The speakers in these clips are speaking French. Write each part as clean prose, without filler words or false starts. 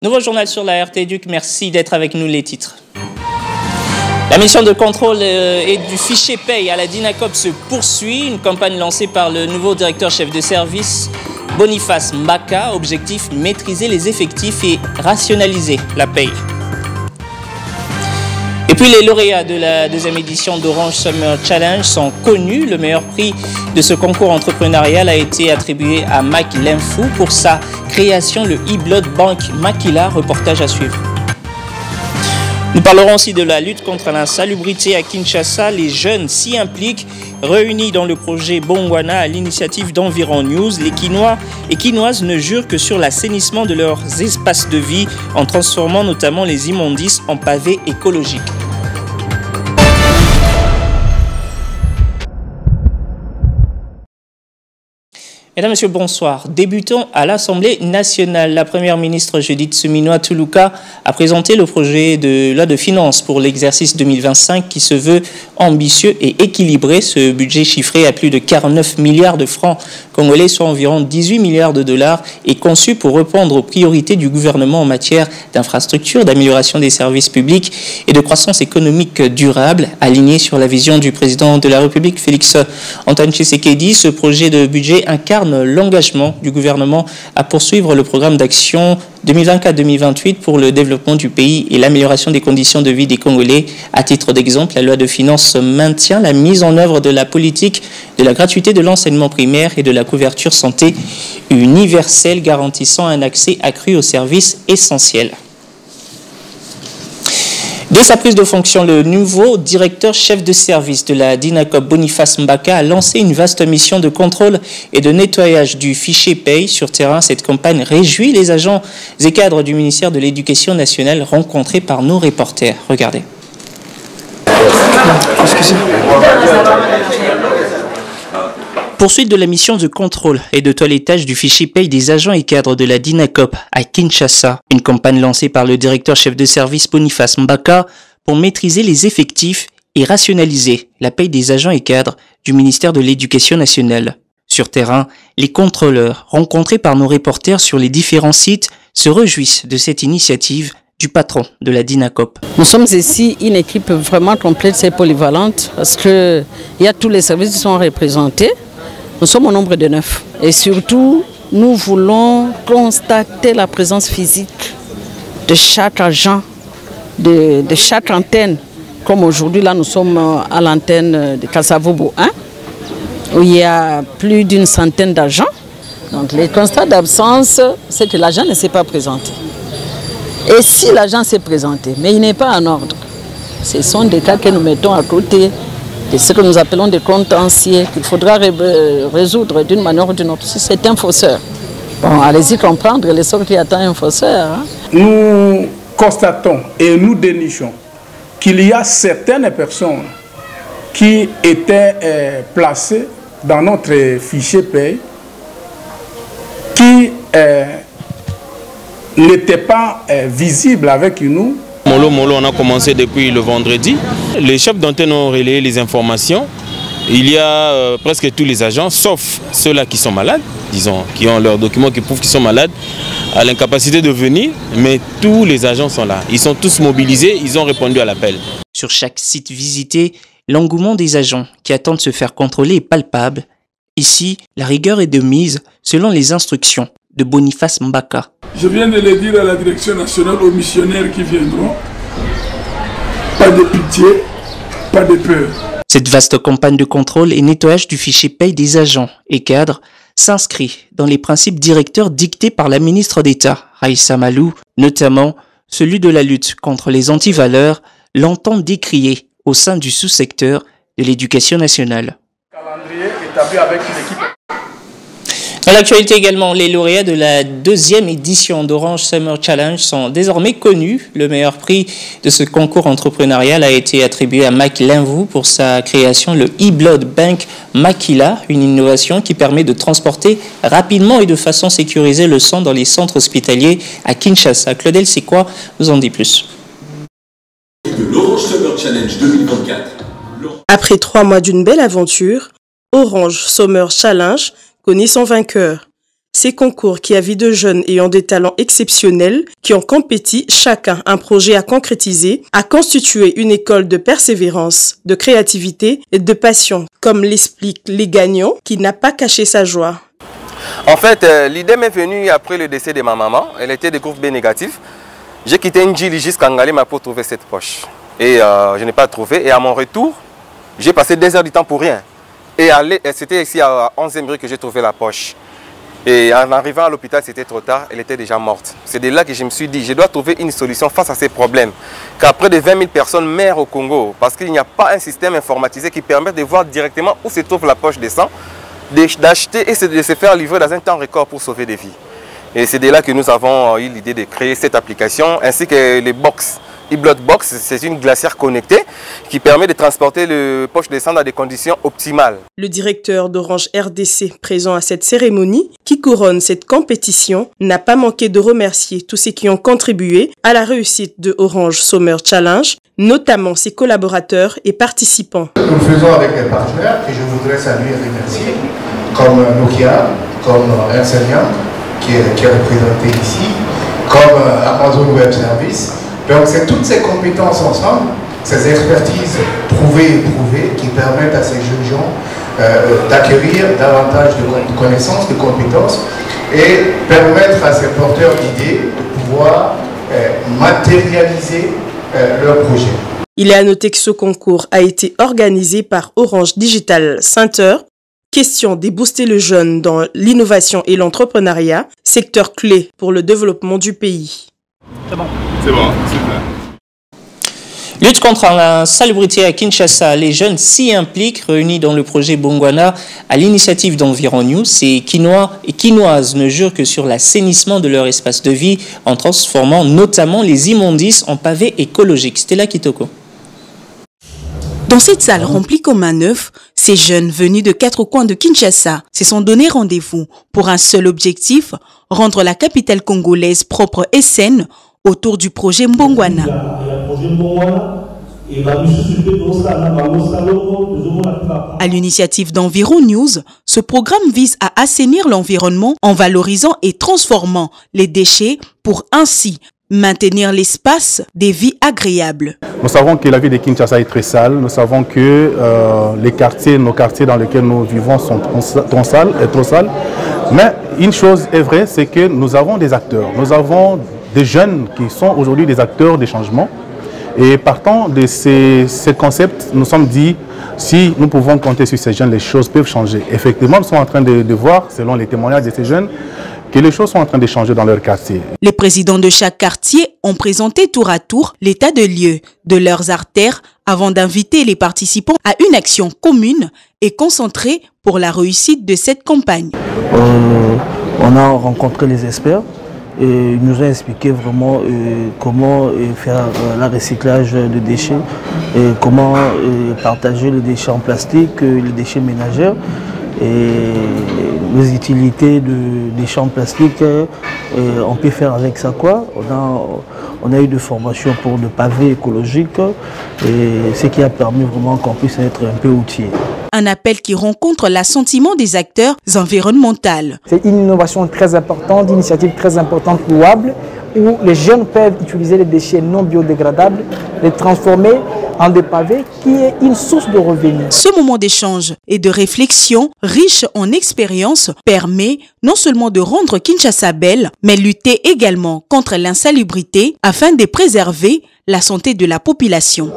Nouveau journal sur la RT Duc, merci d'être avec nous, les titres. La mission de contrôle et du fichier paye à la DINACOP se poursuit. Une campagne lancée par le nouveau directeur chef de service, Boniface Mbaka. Objectif, maîtriser les effectifs et rationaliser la paye. Et puis les lauréats de la deuxième édition d'Orange Summer Challenge sont connus. Le meilleur prix de ce concours entrepreneurial a été attribué à Mike Linfou pour sa création, le e-blood bank Makila. Reportage à suivre. Nous parlerons aussi de la lutte contre l'insalubrité à Kinshasa. Les jeunes s'y impliquent. Réunis dans le projet Bongwana à l'initiative d'Environ News, les Quinois et Quinoises ne jurent que sur l'assainissement de leurs espaces de vie en transformant notamment les immondices en pavés écologiques. Mesdames, Messieurs, bonsoir. Débutons à l'Assemblée nationale. La Première ministre Judith Suminwa Tuluka a présenté le projet de loi de finances pour l'exercice 2025 qui se veut ambitieux et équilibré. Ce budget chiffré à plus de 49 milliards de francs congolais, soit environ 18 milliards de dollars, est conçu pour répondre aux priorités du gouvernement en matière d'infrastructures, d'amélioration des services publics et de croissance économique durable, aligné sur la vision du président de la République, Félix Antoine Tshisekedi. Ce projet de budget incarne l'engagement du gouvernement à poursuivre le programme d'action 2024-2028 pour le développement du pays et l'amélioration des conditions de vie des Congolais. À titre d'exemple, la loi de finances maintient la mise en œuvre de la politique de la gratuité de l'enseignement primaire et de la couverture santé universelle garantissant un accès accru aux services essentiels. Dès sa prise de fonction, le nouveau directeur chef de service de la DINACOP, Boniface Mbaka, a lancé une vaste mission de contrôle et de nettoyage du fichier paye sur terrain. Cette campagne réjouit les agents et cadres du ministère de l'Éducation nationale rencontrés par nos reporters. Regardez. Poursuite de la mission de contrôle et de toilettage du fichier paye des agents et cadres de la DINACOP à Kinshasa. Une campagne lancée par le directeur chef de service Boniface Mbaka pour maîtriser les effectifs et rationaliser la paye des agents et cadres du ministère de l'Éducation nationale. Sur terrain, les contrôleurs rencontrés par nos reporters sur les différents sites se réjouissent de cette initiative du patron de la DINACOP. Nous sommes ici une équipe vraiment complète et polyvalente parce qu'il y a tous les services qui sont représentés. Nous sommes au nombre de 9 et surtout nous voulons constater la présence physique de chaque agent, de chaque antenne. Comme aujourd'hui là nous sommes à l'antenne de Kasavubu 1 où il y a plus d'une centaine d'agents. Donc les constats d'absence, c'est que l'agent ne s'est pas présenté. Et si l'agent s'est présenté, mais il n'est pas en ordre, ce sont des cas que nous mettons à côté de ce que nous appelons des contentieux qu'il faudra résoudre d'une manière ou d'une autre. Si c'est un fausseur, bon, allez-y comprendre le sort qui attend un fausseur. Hein. Nous constatons et nous dénichons qu'il y a certaines personnes qui étaient placées dans notre fichier paye qui n'étaient pas visibles avec nous. On a commencé depuis le vendredi. Les chefs d'antenne ont relayé les informations. Il y a presque tous les agents, sauf ceux-là qui sont malades, disons, qui ont leurs documents qui prouvent qu'ils sont malades, à l'incapacité de venir, mais tous les agents sont là. Ils sont tous mobilisés, ils ont répondu à l'appel. Sur chaque site visité, l'engouement des agents qui attendent se faire contrôler est palpable. Ici, la rigueur est de mise selon les instructions de Boniface Mbaka. Je viens de le dire à la direction nationale, aux missionnaires qui viendront. Pas de pitié, pas de peur. Cette vaste campagne de contrôle et nettoyage du fichier paye des agents et cadres s'inscrit dans les principes directeurs dictés par la ministre d'État, Raissa Malou, notamment celui de la lutte contre les antivaleurs, l'entend décrier au sein du sous-secteur de l'éducation nationale. Calendrier établi avec une équipe. Dans l'actualité également, les lauréats de la deuxième édition d'Orange Summer Challenge sont désormais connus. Le meilleur prix de ce concours entrepreneurial a été attribué à Mike Linfou pour sa création, le e-blood bank Makila, une innovation qui permet de transporter rapidement et de façon sécurisée le sang dans les centres hospitaliers à Kinshasa. Claudel, c'est quoi? Nous en dit plus. L'Orange Summer Challenge 2024. Après 3 mois d'une belle aventure, Orange Summer Challenge connaît son vainqueur. Ces concours qui avisent de jeunes ayant des talents exceptionnels, qui ont compétit chacun un projet à concrétiser, a constitué une école de persévérance, de créativité et de passion, comme l'expliquent les gagnants, qui n'a pas caché sa joie. En fait, l'idée m'est venue après le décès de ma maman. Elle était de groupe B négatif. J'ai quitté Ndjili jusqu'à Ngalema pour trouver cette poche. Et je n'ai pas trouvé. Et à mon retour, j'ai passé 2 heures du temps pour rien. Et c'était ici à 11e rue que j'ai trouvé la poche. Et en arrivant à l'hôpital, c'était trop tard, elle était déjà morte. C'est de là que je me suis dit, je dois trouver une solution face à ces problèmes. Car près de 20 000 personnes meurent au Congo, parce qu'il n'y a pas un système informatisé qui permet de voir directement où se trouve la poche de sang, d'acheter et de se faire livrer dans un temps record pour sauver des vies. Et c'est de là que nous avons eu l'idée de créer cette application, ainsi que les box. E-Blood Box, c'est une glacière connectée qui permet de transporter le poche de sang dans des conditions optimales. Le directeur d'Orange RDC, présent à cette cérémonie, qui couronne cette compétition, n'a pas manqué de remercier tous ceux qui ont contribué à la réussite de Orange Summer Challenge, notamment ses collaborateurs et participants. Nous le faisons avec des partenaires que je voudrais saluer et remercier, comme Nokia, comme Enseignant, qui est représenté ici, comme Amazon Web Services. Donc c'est toutes ces compétences ensemble, ces expertises prouvées et éprouvées qui permettent à ces jeunes gens d'acquérir davantage de connaissances, de compétences et permettre à ces porteurs d'idées de pouvoir matérialiser leurs projets. Il est à noter que ce concours a été organisé par Orange Digital Center. Question de booster le jeune dans l'innovation et l'entrepreneuriat, secteur clé pour le développement du pays. C'est bon. C'est bon, super. Lutte contre l'insalubrité à Kinshasa, les jeunes s'y impliquent, réunis dans le projet Bongwana à l'initiative d'Environ News. Ces Quinois et Quinoises ne jurent que sur l'assainissement de leur espace de vie en transformant notamment les immondices en pavés écologiques. Stella Kitoko. Dans cette salle remplie comme un œuf, ces jeunes venus de 4 coins de Kinshasa se sont donné rendez-vous pour un seul objectif, rendre la capitale congolaise propre et saine autour du projet Mbongwana. À l'initiative d'Environ News, ce programme vise à assainir l'environnement en valorisant et transformant les déchets pour ainsi maintenir l'espace des vies agréables. Nous savons que la ville de Kinshasa est très sale. Nous savons que nos quartiers dans lesquels nous vivons sont trop sales. Mais une chose est vraie, c'est que nous avons des acteurs. Nous avons des jeunes qui sont aujourd'hui des acteurs des changements. Et partant de ces concepts, nous sommes dit, si nous pouvons compter sur ces jeunes, les choses peuvent changer. Effectivement, nous sommes en train de voir, selon les témoignages de ces jeunes, que les choses sont en train de changer dans leur quartier. Les présidents de chaque quartier ont présenté tour à tour l'état de lieu de leurs artères avant d'inviter les participants à une action commune et concentrée pour la réussite de cette campagne. On a rencontré les experts et ils nous ont expliqué vraiment comment faire le recyclage de déchets, et comment partager les déchets en plastique, les déchets ménagers. Et les utilités de déchets en plastique, on peut faire avec ça quoi. On a eu des formations pour le pavé écologique, et ce qui a permis vraiment qu'on puisse être un peu outillé. Un appel qui rencontre l'assentiment des acteurs environnementaux. C'est une innovation très importante, une initiative très importante, louable, où les jeunes peuvent utiliser les déchets non biodégradables, les transformer en des pavés qui est une source de revenus. Ce moment d'échange et de réflexion riche en expérience permet non seulement de rendre Kinshasa belle, mais lutter également contre l'insalubrité afin de préserver la santé de la population.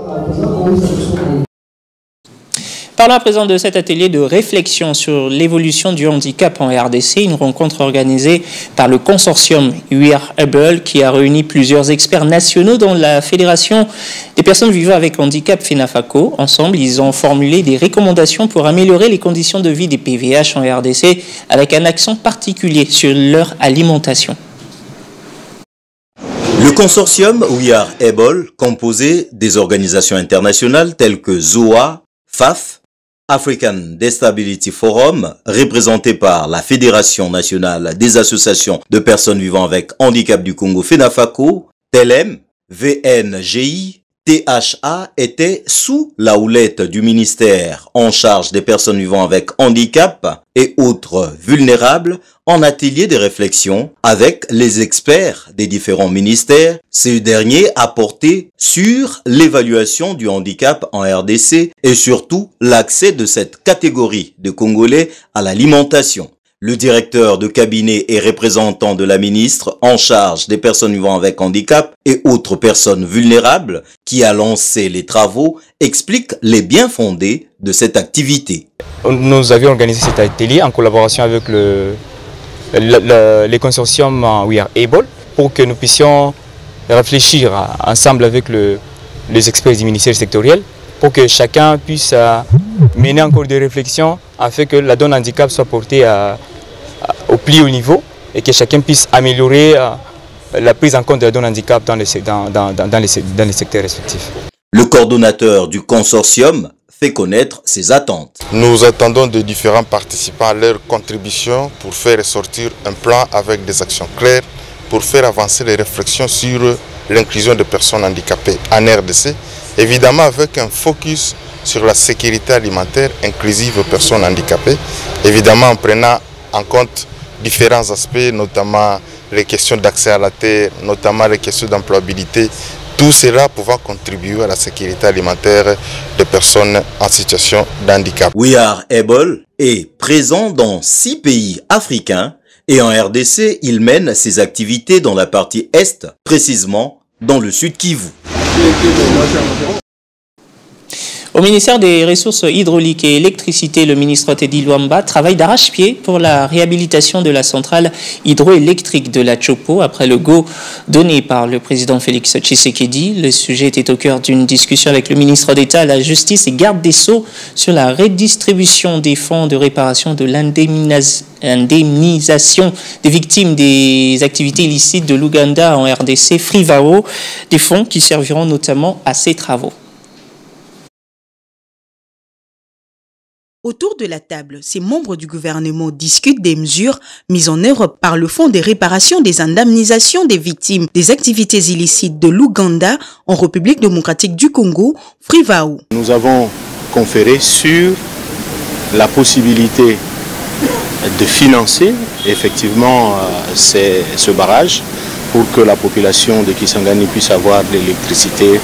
Parlons à présent de cet atelier de réflexion sur l'évolution du handicap en RDC, une rencontre organisée par le consortium We Are Able qui a réuni plusieurs experts nationaux dans la Fédération des personnes vivant avec handicap FENAFACO. Ensemble, ils ont formulé des recommandations pour améliorer les conditions de vie des PVH en RDC avec un accent particulier sur leur alimentation. Le consortium We Are Able, composé des organisations internationales telles que ZOA, FAF, African Disability Forum, représenté par la Fédération nationale des associations de personnes vivant avec handicap du Congo FENAFACO, TELEM, VNGI, THA était sous la houlette du ministère en charge des personnes vivant avec handicap et autres vulnérables en atelier de réflexion avec les experts des différents ministères. Ce dernier a porté sur l'évaluation du handicap en RDC et surtout l'accès de cette catégorie de Congolais à l'alimentation. Le directeur de cabinet et représentant de la ministre en charge des personnes vivant avec handicap et autres personnes vulnérables qui a lancé les travaux explique les bien fondés de cette activité. Nous avions organisé cet atelier en collaboration avec les consortiums We Are Able pour que nous puissions réfléchir ensemble avec les experts du ministère sectoriel pour que chacun puisse mener encore des réflexions afin que la donne handicap soit portée au plus haut niveau et que chacun puisse améliorer la prise en compte de la donne handicap dans les secteurs respectifs. Le coordonnateur du consortium fait connaître ses attentes. Nous attendons de différents participants leur contribution pour faire sortir un plan avec des actions claires pour faire avancer les réflexions sur l'inclusion des personnes handicapées en RDC, évidemment avec un focus sur la sécurité alimentaire inclusive aux personnes handicapées, évidemment en prenant en compte différents aspects, notamment les questions d'accès à la terre, notamment les questions d'employabilité, tout cela pouvant contribuer à la sécurité alimentaire des personnes en situation de handicap. We Are Able est présent dans 6 pays africains et en RDC, il mène ses activités dans la partie Est, précisément dans le Sud Kivu. Au ministère des Ressources hydrauliques et électricité, le ministre Teddy Luamba travaille d'arrache-pied pour la réhabilitation de la centrale hydroélectrique de la Chopo après le go donné par le président Félix Tshisekedi. Le sujet était au cœur d'une discussion avec le ministre d'État à la Justice et garde des Sceaux sur la redistribution des fonds de réparation de l'indemnisation des victimes des activités illicites de l'Ouganda en RDC, Frivao, des fonds qui serviront notamment à ces travaux. Autour de la table, ces membres du gouvernement discutent des mesures mises en œuvre par le Fonds de réparation des indemnisations des victimes des activités illicites de l'Ouganda en République démocratique du Congo, Frivao. Nous avons conféré sur la possibilité de financer effectivement ce barrage pour que la population de Kisangani puisse avoir de l'électricité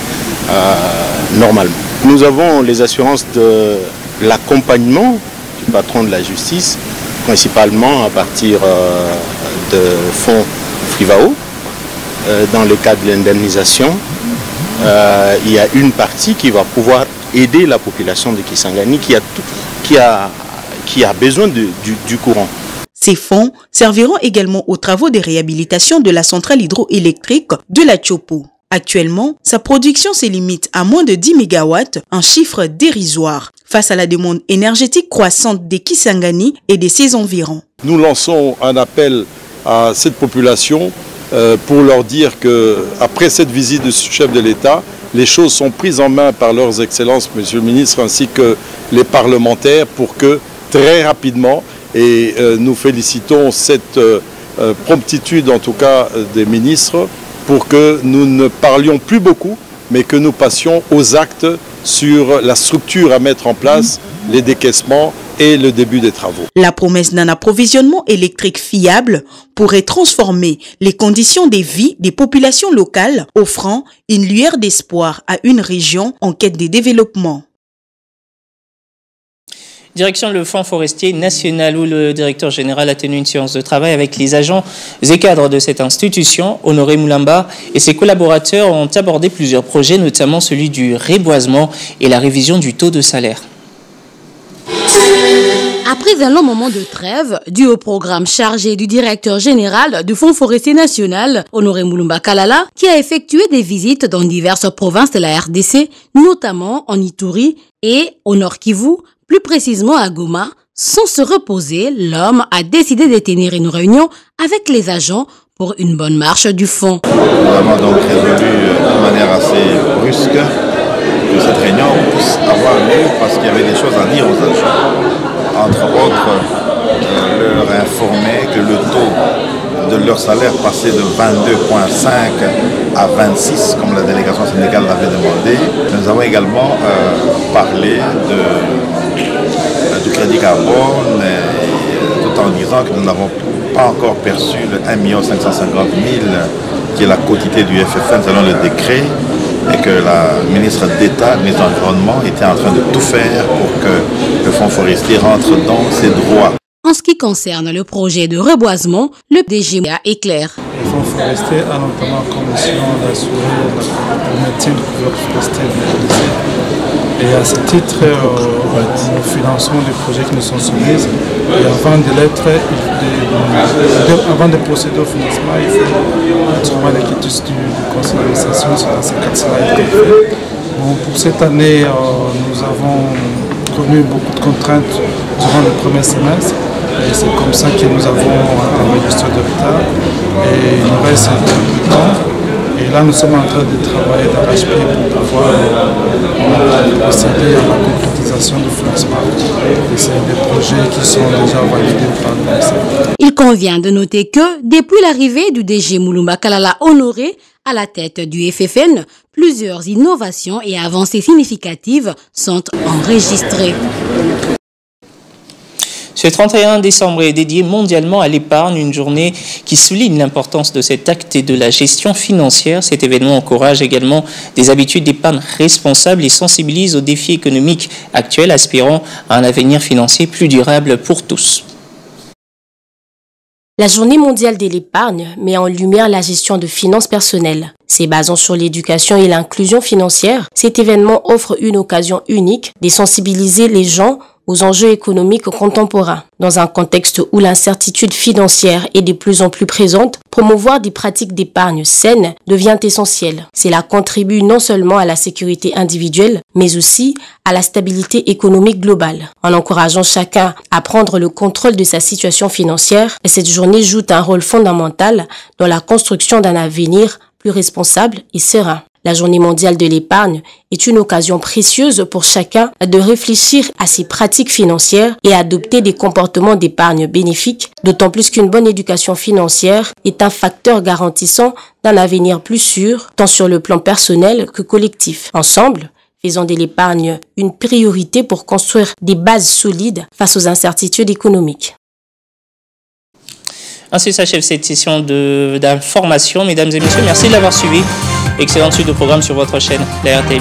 normalement. Nous avons les assurances de l'accompagnement du patron de la justice, principalement à partir de fonds Frivao. Dans le cadre de l'indemnisation, il y a une partie qui va pouvoir aider la population de Kisangani qui a besoin du courant. Ces fonds serviront également aux travaux de réhabilitation de la centrale hydroélectrique de la Chopo. Actuellement, sa production se limite à moins de 10 MW, un chiffre dérisoire, face à la demande énergétique croissante des Kisangani et de ses environs. Nous lançons un appel à cette population pour leur dire qu'après cette visite du chef de l'État, les choses sont prises en main par leurs excellences, Monsieur le ministre, ainsi que les parlementaires, pour que très rapidement, et nous félicitons cette promptitude en tout cas des ministres, pour que nous ne parlions plus beaucoup, mais que nous passions aux actes sur la structure à mettre en place, les décaissements et le début des travaux. La promesse d'un approvisionnement électrique fiable pourrait transformer les conditions de vie des populations locales, offrant une lueur d'espoir à une région en quête de développement. Direction le Fonds forestier national où le directeur général a tenu une séance de travail avec les agents et cadres de cette institution. Honoré Moulamba et ses collaborateurs ont abordé plusieurs projets, notamment celui du reboisement et la révision du taux de salaire. Après un long moment de trêve, dû au programme chargé du directeur général du Fonds forestier national, Honoré Moulamba Kalala, qui a effectué des visites dans diverses provinces de la RDC, notamment en Ituri et au Nord Kivu, plus précisément à Goma, sans se reposer, l'homme a décidé de tenir une réunion avec les agents pour une bonne marche du fonds. Nous avons donc résolu de manière assez brusque que cette réunion puisse avoir lieu parce qu'il y avait des choses à dire aux agents. Entre autres, leur informer que le taux de leur salaire passer de 22,5 à 26, comme la délégation syndicale l'avait demandé. Nous avons également parlé du crédit carbone, tout en disant que nous n'avons pas encore perçu le 1 550 000 qui est la quotité du FFN selon le décret, et que la ministre d'État, ministre de l'Environnement, était en train de tout faire pour que le fonds forestier rentre dans ses droits. En ce qui concerne le projet de reboisement, le DG est clair. Le fonds forestier a notamment comme mission d'assurer le maintien du couvercle forestier de la RDC. Et à ce titre, nous finançons les projets qui nous sont soumis. Et avant de procéder au financement, il faut trouver les quitus du conseil d'administration sur ces 4 slides. Bon, pour cette année, nous avons connu beaucoup de contraintes durant le premier semestre. Et c'est comme ça que nous avons entamé l'histoire de retard. Et il nous reste un peu de temps. Et là, nous sommes en train de travailler d'arrache-pied pour pouvoir procéder à la concrétisation du financement. Et c'est des projets qui sont déjà validés par le ministère. Il convient de noter que, depuis l'arrivée du DG Mulumba Kalala Honoré à la tête du FFN, plusieurs innovations et avancées significatives sont enregistrées. Ce 31 décembre est dédié mondialement à l'épargne, une journée qui souligne l'importance de cet acte et de la gestion financière. Cet événement encourage également des habitudes d'épargne responsables et sensibilise aux défis économiques actuels, aspirant à un avenir financier plus durable pour tous. La Journée mondiale de l'épargne met en lumière la gestion de finances personnelles. Se basant sur l'éducation et l'inclusion financière, cet événement offre une occasion unique de sensibiliser les gens aux enjeux économiques contemporains. Dans un contexte où l'incertitude financière est de plus en plus présente, promouvoir des pratiques d'épargne saines devient essentiel. Cela contribue non seulement à la sécurité individuelle, mais aussi à la stabilité économique globale. En encourageant chacun à prendre le contrôle de sa situation financière, cette journée joue un rôle fondamental dans la construction d'un avenir plus responsable et serein. La Journée mondiale de l'épargne est une occasion précieuse pour chacun de réfléchir à ses pratiques financières et adopter des comportements d'épargne bénéfiques, d'autant plus qu'une bonne éducation financière est un facteur garantissant d'un avenir plus sûr, tant sur le plan personnel que collectif. Ensemble, faisons de l'épargne une priorité pour construire des bases solides face aux incertitudes économiques. Ainsi s'achève cette session d'information. Mesdames et messieurs, merci de l'avoir suivi. Excellente suite de programme sur votre chaîne, la RTLU.